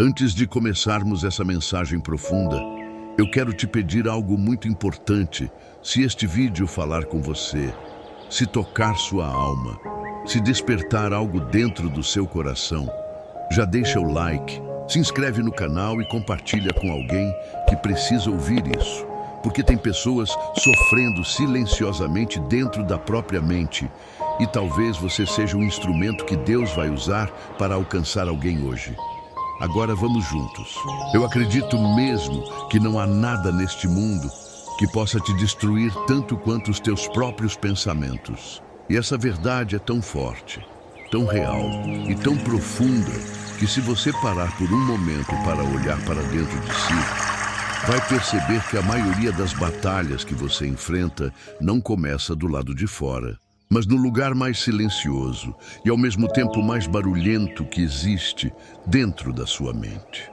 Antes de começarmos essa mensagem profunda, eu quero te pedir algo muito importante. Se este vídeo falar com você, se tocar sua alma, se despertar algo dentro do seu coração, já deixa o like, se inscreve no canal e compartilha com alguém que precisa ouvir isso. Porque tem pessoas sofrendo silenciosamente dentro da própria mente e talvez você seja um instrumento que Deus vai usar para alcançar alguém hoje. Agora vamos juntos. Eu acredito mesmo que não há nada neste mundo que possa te destruir tanto quanto os teus próprios pensamentos. E essa verdade é tão forte, tão real e tão profunda que se você parar por um momento para olhar para dentro de si, vai perceber que a maioria das batalhas que você enfrenta não começa do lado de fora, mas no lugar mais silencioso e ao mesmo tempo mais barulhento que existe dentro da sua mente.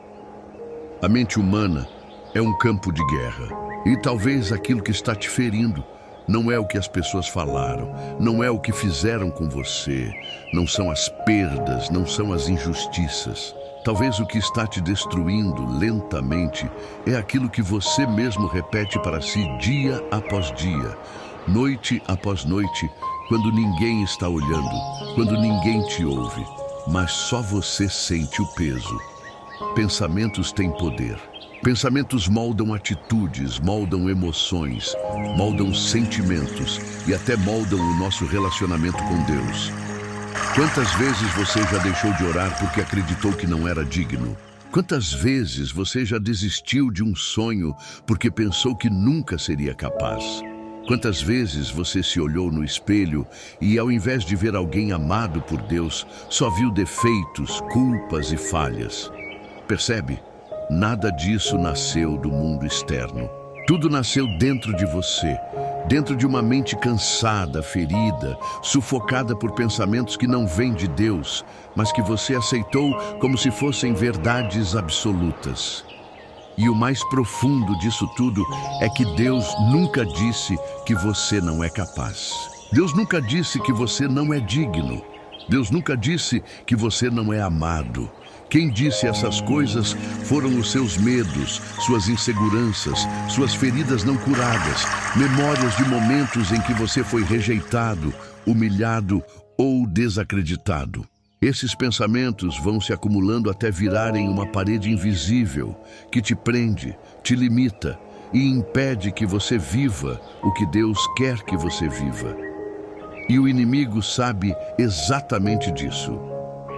A mente humana é um campo de guerra e talvez aquilo que está te ferindo não é o que as pessoas falaram, não é o que fizeram com você, não são as perdas, não são as injustiças. Talvez o que está te destruindo lentamente é aquilo que você mesmo repete para si dia após dia, noite após noite, quando ninguém está olhando, quando ninguém te ouve, mas só você sente o peso. Pensamentos têm poder. Pensamentos moldam atitudes, moldam emoções, moldam sentimentos e até moldam o nosso relacionamento com Deus. Quantas vezes você já deixou de orar porque acreditou que não era digno? Quantas vezes você já desistiu de um sonho porque pensou que nunca seria capaz? Quantas vezes você se olhou no espelho e, ao invés de ver alguém amado por Deus, só viu defeitos, culpas e falhas? Percebe? Nada disso nasceu do mundo externo. Tudo nasceu dentro de você, dentro de uma mente cansada, ferida, sufocada por pensamentos que não vêm de Deus, mas que você aceitou como se fossem verdades absolutas. E o mais profundo disso tudo é que Deus nunca disse que você não é capaz. Deus nunca disse que você não é digno. Deus nunca disse que você não é amado. Quem disse essas coisas foram os seus medos, suas inseguranças, suas feridas não curadas, memórias de momentos em que você foi rejeitado, humilhado ou desacreditado. Esses pensamentos vão se acumulando até virarem uma parede invisível que te prende, te limita e impede que você viva o que Deus quer que você viva. E o inimigo sabe exatamente disso.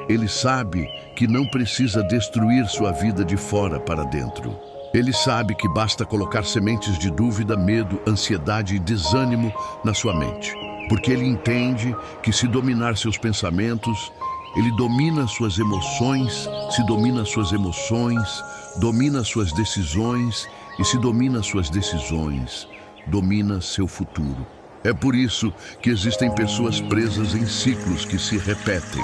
Ele sabe que não precisa destruir sua vida de fora para dentro. Ele sabe que basta colocar sementes de dúvida, medo, ansiedade e desânimo na sua mente. Porque ele entende que se dominar seus pensamentos, ele domina suas emoções, se domina suas emoções, domina suas decisões, e se domina suas decisões, domina seu futuro. É por isso que existem pessoas presas em ciclos que se repetem,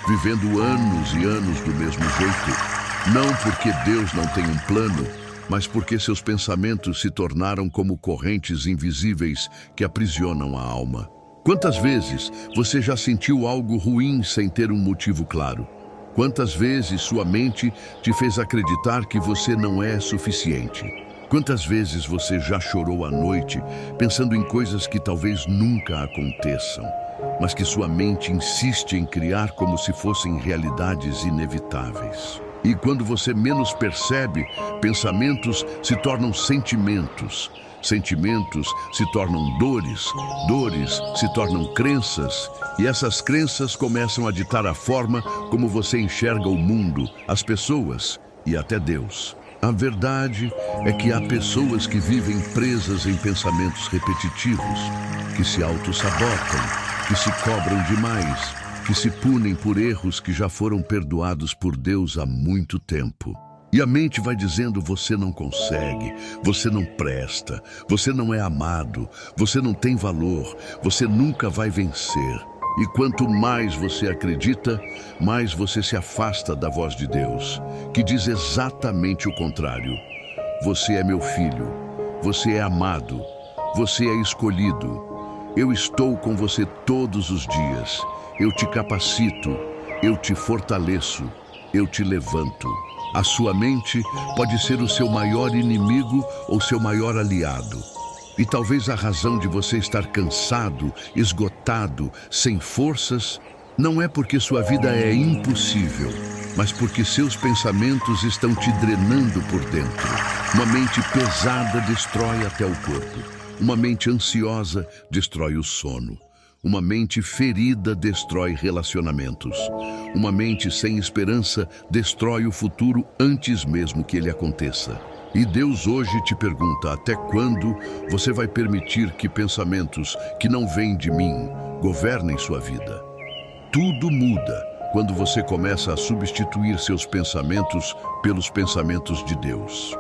vivendo anos e anos do mesmo jeito, não porque Deus não tem um plano, mas porque seus pensamentos se tornaram como correntes invisíveis que aprisionam a alma. Quantas vezes você já sentiu algo ruim sem ter um motivo claro? Quantas vezes sua mente te fez acreditar que você não é suficiente? Quantas vezes você já chorou à noite pensando em coisas que talvez nunca aconteçam, mas que sua mente insiste em criar como se fossem realidades inevitáveis? E quando você menos percebe, pensamentos se tornam sentimentos. Sentimentos se tornam dores, dores se tornam crenças, e essas crenças começam a ditar a forma como você enxerga o mundo, as pessoas e até Deus. A verdade é que há pessoas que vivem presas em pensamentos repetitivos, que se auto-sabotam, que se cobram demais, que se punem por erros que já foram perdoados por Deus há muito tempo. E a mente vai dizendo: você não consegue, você não presta, você não é amado, você não tem valor, você nunca vai vencer. E quanto mais você acredita, mais você se afasta da voz de Deus, que diz exatamente o contrário. Você é meu filho, você é amado, você é escolhido. Eu estou com você todos os dias, eu te capacito, eu te fortaleço, eu te levanto. A sua mente pode ser o seu maior inimigo ou seu maior aliado. E talvez a razão de você estar cansado, esgotado, sem forças, não é porque sua vida é impossível, mas porque seus pensamentos estão te drenando por dentro. Uma mente pesada destrói até o corpo. Uma mente ansiosa destrói o sono. Uma mente ferida destrói relacionamentos. Uma mente sem esperança destrói o futuro antes mesmo que ele aconteça. E Deus hoje te pergunta: até quando você vai permitir que pensamentos que não vêm de mim governem sua vida? Tudo muda quando você começa a substituir seus pensamentos pelos pensamentos de Deus.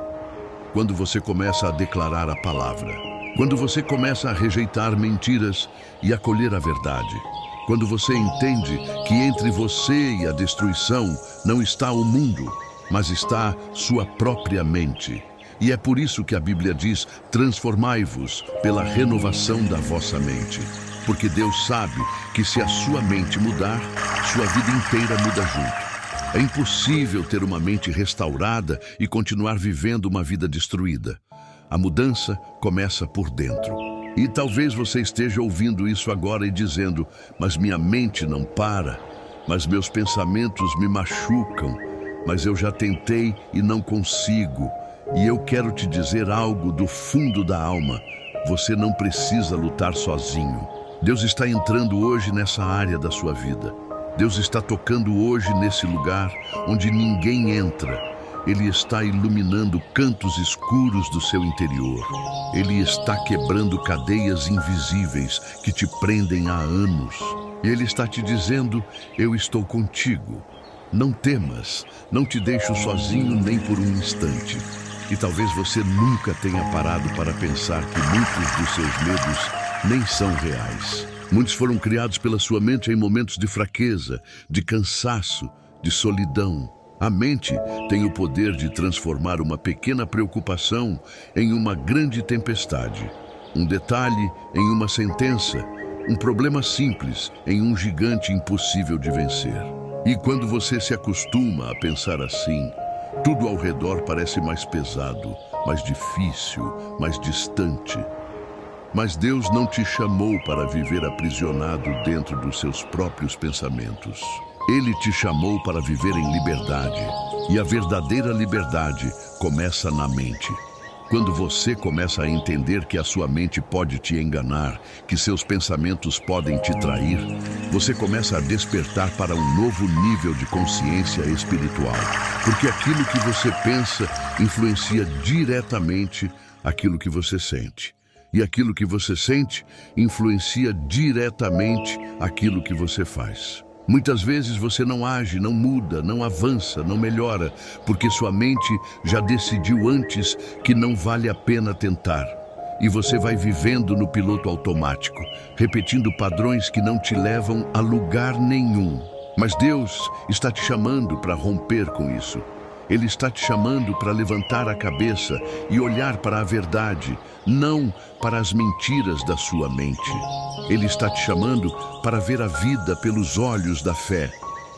Quando você começa a declarar a palavra. Quando você começa a rejeitar mentiras e acolher a verdade. Quando você entende que entre você e a destruição não está o mundo, mas está sua própria mente. E é por isso que a Bíblia diz: transformai-vos pela renovação da vossa mente. Porque Deus sabe que se a sua mente mudar, sua vida inteira muda junto. É impossível ter uma mente restaurada e continuar vivendo uma vida destruída. A mudança começa por dentro. E talvez você esteja ouvindo isso agora e dizendo: mas minha mente não para, mas meus pensamentos me machucam, mas eu já tentei e não consigo. E eu quero te dizer algo do fundo da alma: você não precisa lutar sozinho. Deus está entrando hoje nessa área da sua vida. Deus está tocando hoje nesse lugar onde ninguém entra. Ele está iluminando cantos escuros do seu interior. Ele está quebrando cadeias invisíveis que te prendem há anos. E Ele está te dizendo: eu estou contigo. Não temas, não te deixo sozinho nem por um instante. E talvez você nunca tenha parado para pensar que muitos dos seus medos nem são reais. Muitos foram criados pela sua mente em momentos de fraqueza, de cansaço, de solidão. A mente tem o poder de transformar uma pequena preocupação em uma grande tempestade. Um detalhe em uma sentença, um problema simples em um gigante impossível de vencer. E quando você se acostuma a pensar assim, tudo ao redor parece mais pesado, mais difícil, mais distante. Mas Deus não te chamou para viver aprisionado dentro dos seus próprios pensamentos. Ele te chamou para viver em liberdade. E a verdadeira liberdade começa na mente. Quando você começa a entender que a sua mente pode te enganar, que seus pensamentos podem te trair, você começa a despertar para um novo nível de consciência espiritual. Porque aquilo que você pensa influencia diretamente aquilo que você sente. E aquilo que você sente influencia diretamente aquilo que você faz. Muitas vezes você não age, não muda, não avança, não melhora, porque sua mente já decidiu antes que não vale a pena tentar. E você vai vivendo no piloto automático, repetindo padrões que não te levam a lugar nenhum. Mas Deus está te chamando para romper com isso. Ele está te chamando para levantar a cabeça e olhar para a verdade, não para as mentiras da sua mente. Ele está te chamando para ver a vida pelos olhos da fé,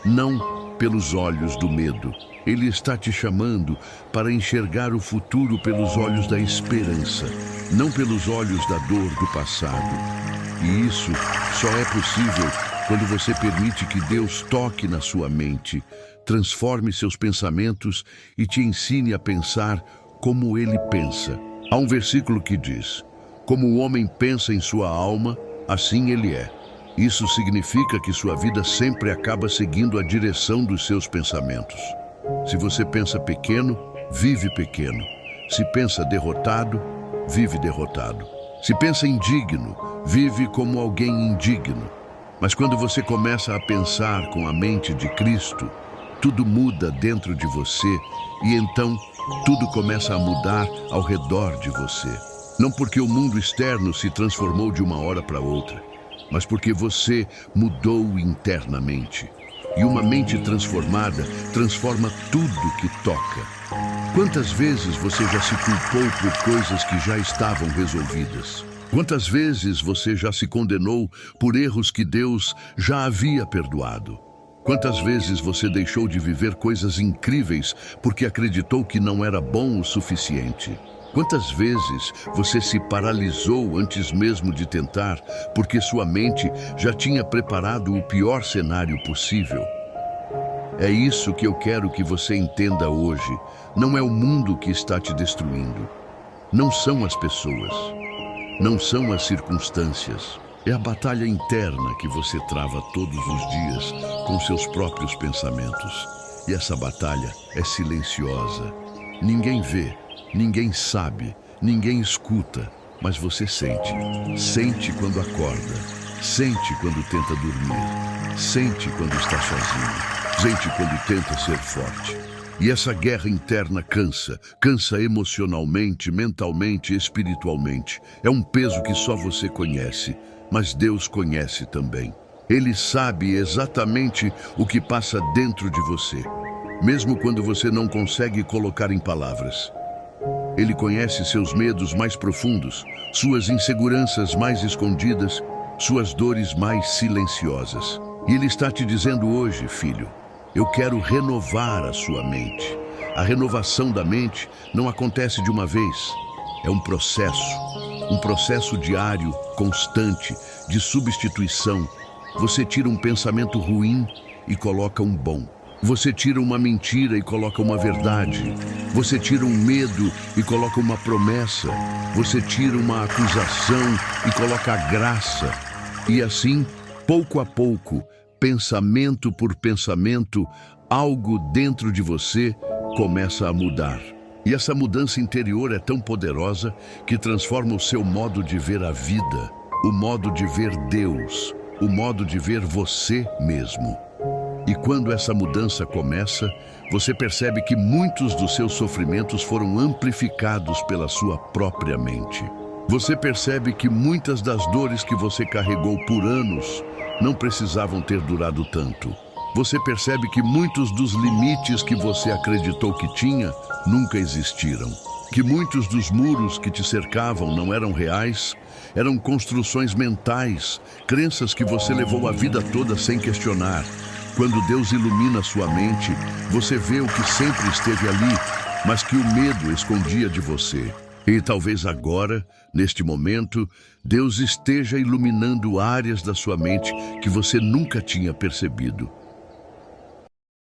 não pelos olhos do medo. Ele está te chamando para enxergar o futuro pelos olhos da esperança, não pelos olhos da dor do passado. E isso só é possível quando você permite que Deus toque na sua mente, transforme seus pensamentos e te ensine a pensar como Ele pensa. Há um versículo que diz: como o homem pensa em sua alma, assim ele é. Isso significa que sua vida sempre acaba seguindo a direção dos seus pensamentos. Se você pensa pequeno, vive pequeno. Se pensa derrotado, vive derrotado. Se pensa indigno, vive como alguém indigno. Mas quando você começa a pensar com a mente de Cristo, tudo muda dentro de você e então tudo começa a mudar ao redor de você. Não porque o mundo externo se transformou de uma hora para outra, mas porque você mudou internamente. E uma mente transformada transforma tudo que toca. Quantas vezes você já se culpou por coisas que já estavam resolvidas? Quantas vezes você já se condenou por erros que Deus já havia perdoado? Quantas vezes você deixou de viver coisas incríveis porque acreditou que não era bom o suficiente? Quantas vezes você se paralisou antes mesmo de tentar, porque sua mente já tinha preparado o pior cenário possível? É isso que eu quero que você entenda hoje. Não é o mundo que está te destruindo. Não são as pessoas. Não são as circunstâncias. É a batalha interna que você trava todos os dias com seus próprios pensamentos. E essa batalha é silenciosa. Ninguém vê, ninguém sabe, ninguém escuta, mas você sente. Sente quando acorda, sente quando tenta dormir, sente quando está sozinho, sente quando tenta ser forte. E essa guerra interna cansa emocionalmente, mentalmente, espiritualmente. É um peso que só você conhece, mas Deus conhece também. Ele sabe exatamente o que passa dentro de você, mesmo quando você não consegue colocar em palavras. Ele conhece seus medos mais profundos, suas inseguranças mais escondidas, suas dores mais silenciosas. E Ele está te dizendo hoje, filho, eu quero renovar a sua mente. A renovação da mente não acontece de uma vez. É um processo diário, constante, de substituição. Você tira um pensamento ruim e coloca um bom. Você tira uma mentira e coloca uma verdade. Você tira um medo e coloca uma promessa. Você tira uma acusação e coloca a graça. E assim, pouco a pouco, pensamento por pensamento, algo dentro de você começa a mudar. E essa mudança interior é tão poderosa que transforma o seu modo de ver a vida, o modo de ver Deus, o modo de ver você mesmo. E quando essa mudança começa, você percebe que muitos dos seus sofrimentos foram amplificados pela sua própria mente. Você percebe que muitas das dores que você carregou por anos não precisavam ter durado tanto. Você percebe que muitos dos limites que você acreditou que tinha nunca existiram. Que muitos dos muros que te cercavam não eram reais, eram construções mentais, crenças que você levou a vida toda sem questionar. Quando Deus ilumina sua mente, você vê o que sempre esteve ali, mas que o medo escondia de você. E talvez agora, neste momento, Deus esteja iluminando áreas da sua mente que você nunca tinha percebido.